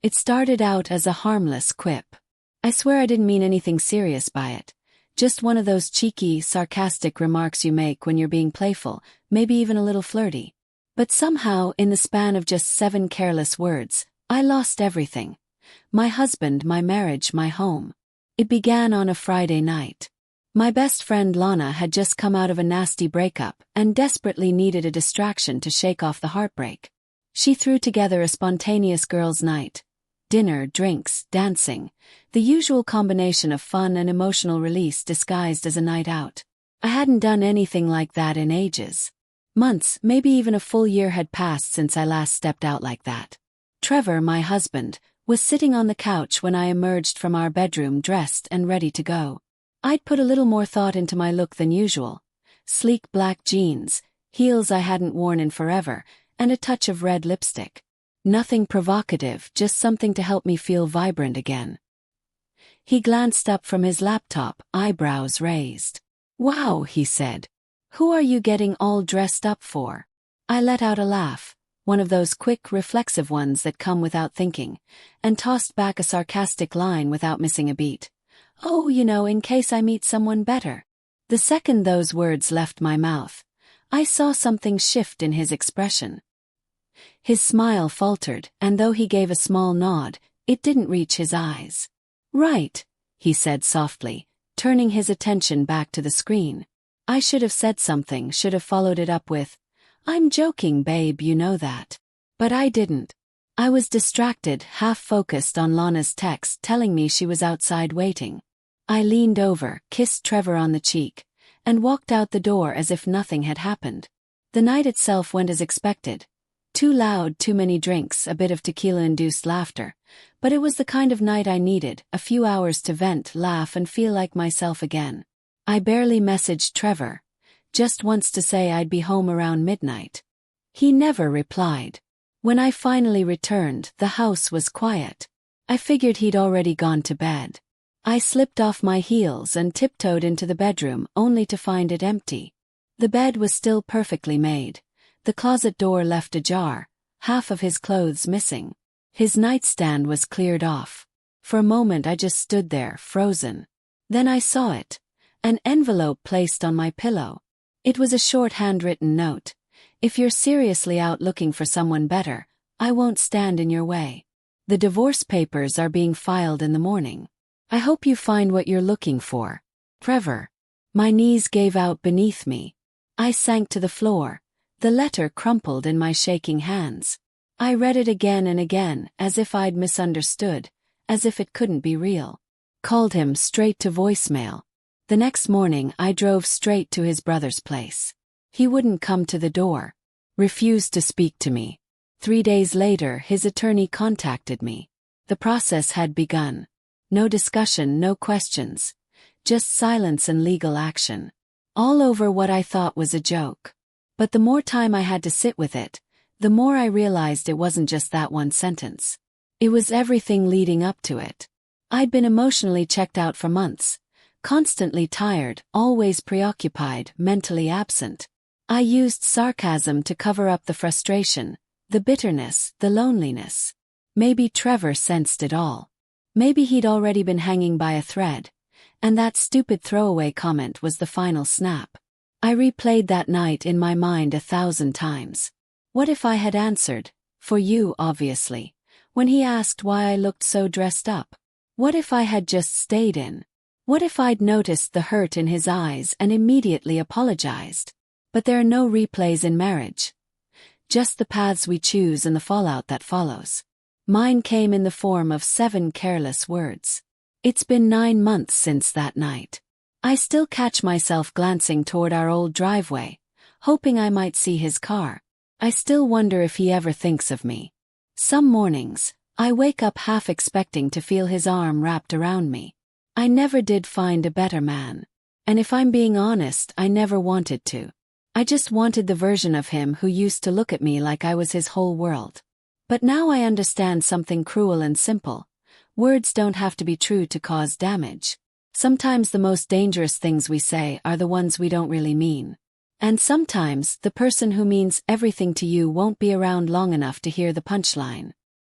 It started out as a harmless quip. I swear I didn't mean anything serious by it. Just one of those cheeky, sarcastic remarks you make when you're being playful, maybe even a little flirty. But somehow, in the span of just 7 careless words, I lost everything. My husband, my marriage, my home. It began on a Friday night. My best friend Lana had just come out of a nasty breakup and desperately needed a distraction to shake off the heartbreak. She threw together a spontaneous girls' night. Dinner, drinks, dancing, the usual combination of fun and emotional release disguised as a night out. I hadn't done anything like that in ages. Months, maybe even a full year had passed since I last stepped out like that. Trevor, my husband, was sitting on the couch when I emerged from our bedroom dressed and ready to go. I'd put a little more thought into my look than usual. Sleek black jeans, heels I hadn't worn in forever, and a touch of red lipstick. Nothing provocative, just something to help me feel vibrant again. He glanced up from his laptop, eyebrows raised. "Wow," he said. "Who are you getting all dressed up for?" I let out a laugh, one of those quick, reflexive ones that come without thinking, and tossed back a sarcastic line without missing a beat. "Oh, in case I meet someone better." The second those words left my mouth, I saw something shift in his expression. His smile faltered, and though he gave a small nod, it didn't reach his eyes. "Right," he said softly, turning his attention back to the screen. I should have said something, should have followed it up with, "I'm joking, babe, you know that." But I didn't. I was distracted, half-focused on Lana's text telling me she was outside waiting. I leaned over, kissed Trevor on the cheek, and walked out the door as if nothing had happened. The night itself went as expected. Too loud, too many drinks, a bit of tequila-induced laughter. But it was the kind of night I needed, a few hours to vent, laugh, and feel like myself again. I barely messaged Trevor, just once to say I'd be home around midnight. He never replied. When I finally returned, the house was quiet. I figured he'd already gone to bed. I slipped off my heels and tiptoed into the bedroom, only to find it empty. The bed was still perfectly made. The closet door left ajar, half of his clothes missing. His nightstand was cleared off. For a moment I just stood there, frozen. Then I saw it. An envelope placed on my pillow. It was a short handwritten note. "If you're seriously out looking for someone better, I won't stand in your way. The divorce papers are being filed in the morning. I hope you find what you're looking for. Trevor." My knees gave out beneath me. I sank to the floor. The letter crumpled in my shaking hands. I read it again and again, as if I'd misunderstood, as if it couldn't be real. Called him straight to voicemail. The next morning I drove straight to his brother's place. He wouldn't come to the door. Refused to speak to me. 3 days later his attorney contacted me. The process had begun. No discussion, no questions. Just silence and legal action. All over what I thought was a joke. But the more time I had to sit with it, the more I realized it wasn't just that one sentence. It was everything leading up to it. I'd been emotionally checked out for months. Constantly tired, always preoccupied, mentally absent. I used sarcasm to cover up the frustration, the bitterness, the loneliness. Maybe Trevor sensed it all. Maybe he'd already been hanging by a thread. And that stupid throwaway comment was the final snap. I replayed that night in my mind 1,000 times. What if I had answered, "For you, obviously," when he asked why I looked so dressed up? What if I had just stayed in? What if I'd noticed the hurt in his eyes and immediately apologized? But there are no replays in marriage. Just the paths we choose and the fallout that follows. Mine came in the form of 7 careless words. It's been 9 months since that night. I still catch myself glancing toward our old driveway, hoping I might see his car. I still wonder if he ever thinks of me. Some mornings, I wake up half expecting to feel his arm wrapped around me. I never did find a better man. And if I'm being honest, I never wanted to. I just wanted the version of him who used to look at me like I was his whole world. But now I understand something cruel and simple. Words don't have to be true to cause damage. Sometimes the most dangerous things we say are the ones we don't really mean. And sometimes the person who means everything to you won't be around long enough to hear the punchline.